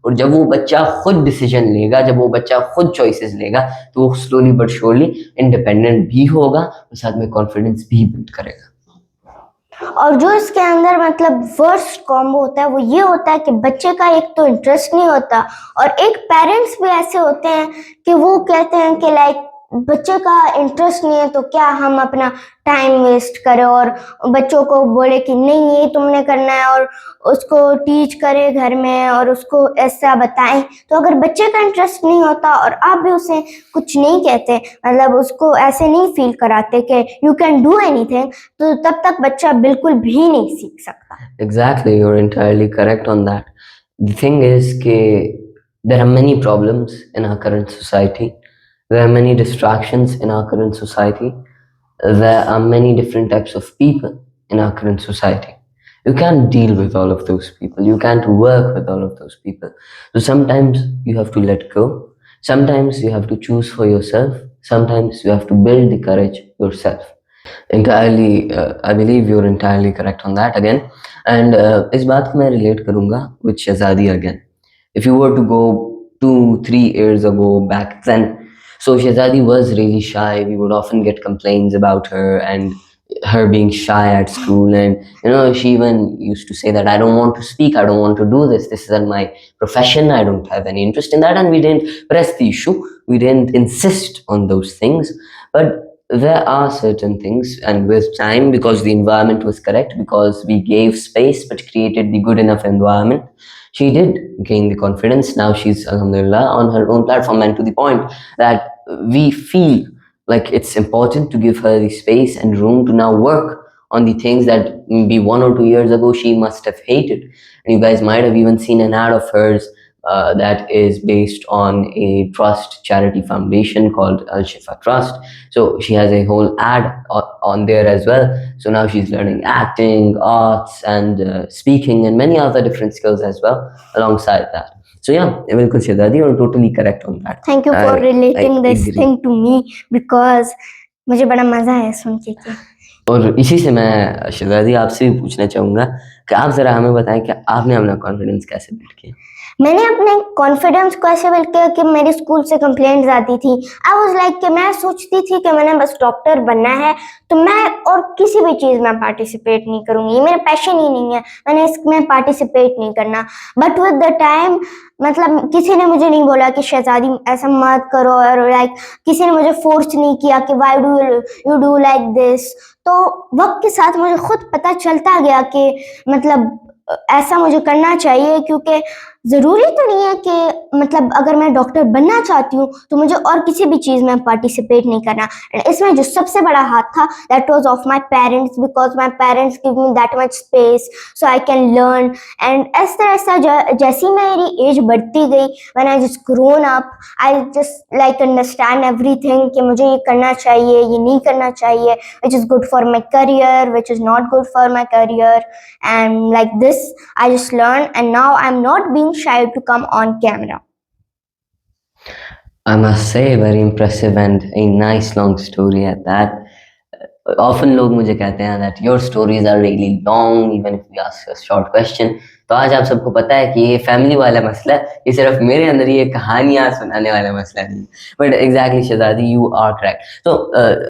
और जब वो बच्चा खुद डिसीजन लेगा, जब वो बच्चा खुद चॉइसेस लेगा, तो वो स्लोली बट श्योरली इंडिपेंडेंट भी होगा और साथ में कॉन्फिडेंस भी बिल्ड करेगा। और जो इसके अंदर मतलब वर्स्ट कॉम्बो होता है वो ये होता है कि बच्चे का एक तो इंटरेस्ट नहीं होता, और एक पेरेंट्स भी ऐसे होते हैं कि वो कहते हैं कि लाइक बच्चे का इंटरेस्ट नहीं है तो क्या हम अपना टाइम वेस्ट करें, और बच्चों को बोले कि नहीं ये तुमने करना है, और उसको टीच करे घर में और उसको ऐसा बताएं। तो अगर बच्चे का इंटरेस्ट नहीं होता और आप भी उसे कुछ नहीं कहते, मतलब उसको ऐसे नहीं फील कराते कि यू कैन डू एनीथिंग, तो तब तक बच्चा बिल्कुल भी नहीं सीख सकता। Exactly, you're entirely correct on that. The thing is that there are many problems in our current society. There are many distractions in our current society. There are many different types of people in our current society. You can't deal with all of those people. You can't work with all of those people. So sometimes you have to let go. Sometimes you have to choose for yourself. Sometimes you have to build the courage yourself. Entirely, I believe you're entirely correct on that again. And इस बात को मैं relate करूँगा with Shahzadi again. If you were to go 2-3 years ago back then, so Shahzadi was really shy. We would often get complaints about her and her being shy at school, and she even used to say that I don't want to speak, I don't want to do this. This isn't my profession. I don't have any interest in that, and we didn't press the issue. We didn't insist on those things, but there are certain things, and with time, because the environment was correct, because we gave space but created the good enough environment, she did gain the confidence. Now she's, alhamdulillah, on her own platform, and to the point that we feel like it's important to give her the space and room to now work on the things that maybe 1 or 2 years ago she must have hated. And you guys might have even seen an ad of hers that is based on a trust charity foundation called Al Shifa Trust. So she has a whole ad on there as well. So now she's learning acting, arts, and speaking, and many other different skills as well alongside that. So yeah, बिल्कुल शहजादी, you're totally correct on that. Thank you for relating this agree. Thing to me, because मुझे बड़ा मजा है सुन के कि और इसी से मैं शहजादी आपसे भी पूछना चाहूँगा कि आप ज़रा हमें बताएं कि आपने अपना कॉन्फिडेंस कैसे बिल्ड किया? मैंने अपने कॉन्फिडेंस को ऐसे बिल्ड किया कि मेरे स्कूल से कंप्लेंट्स आती थी। आई वाज लाइक कि मैं सोचती थी कि मैंने बस डॉक्टर बनना है, तो मैं और किसी भी चीज़ में पार्टिसिपेट नहीं करूँगी, ये मेरा पैशन ही नहीं है, मैंने इसमें पार्टिसिपेट नहीं करना। बट विद द टाइम मतलब किसी ने मुझे नहीं बोला कि शहजादी ऐसा मत करो, और लाइक किसी ने मुझे फोर्स नहीं किया कि why do you do like this. तो वक्त के साथ मुझे खुद पता चलता गया कि मतलब ऐसा मुझे करना चाहिए, क्योंकि ज़रूरी तो नहीं है कि मतलब अगर मैं डॉक्टर बनना चाहती हूँ तो मुझे और किसी भी चीज़ में पार्टिसिपेट नहीं करना। इसमें जो सबसे बड़ा हाथ था that was of my parents, because my parents give me that much space so I can learn. And इस तरह से जैसी मेरी एज बढ़ती गई, when I just grown up, I just like understand everything कि मुझे ये करना चाहिए, ये नहीं करना चाहिए, which is good for my career, which is not good for my career, and like this I just learned, and now I'm not being shy to come on camera. I must say, very impressive and a nice long story at that. Often लोग मुझे कहते हैं that your stories are really long, even if we ask a short question. तो आज आप सबको पता है कि ये फैमिली वाला मसला है, ये सिर्फ मेरे अंदर ये कहानियाँ सुनाने वाला मसला नहीं। But exactly, Shahzadi, you are correct. So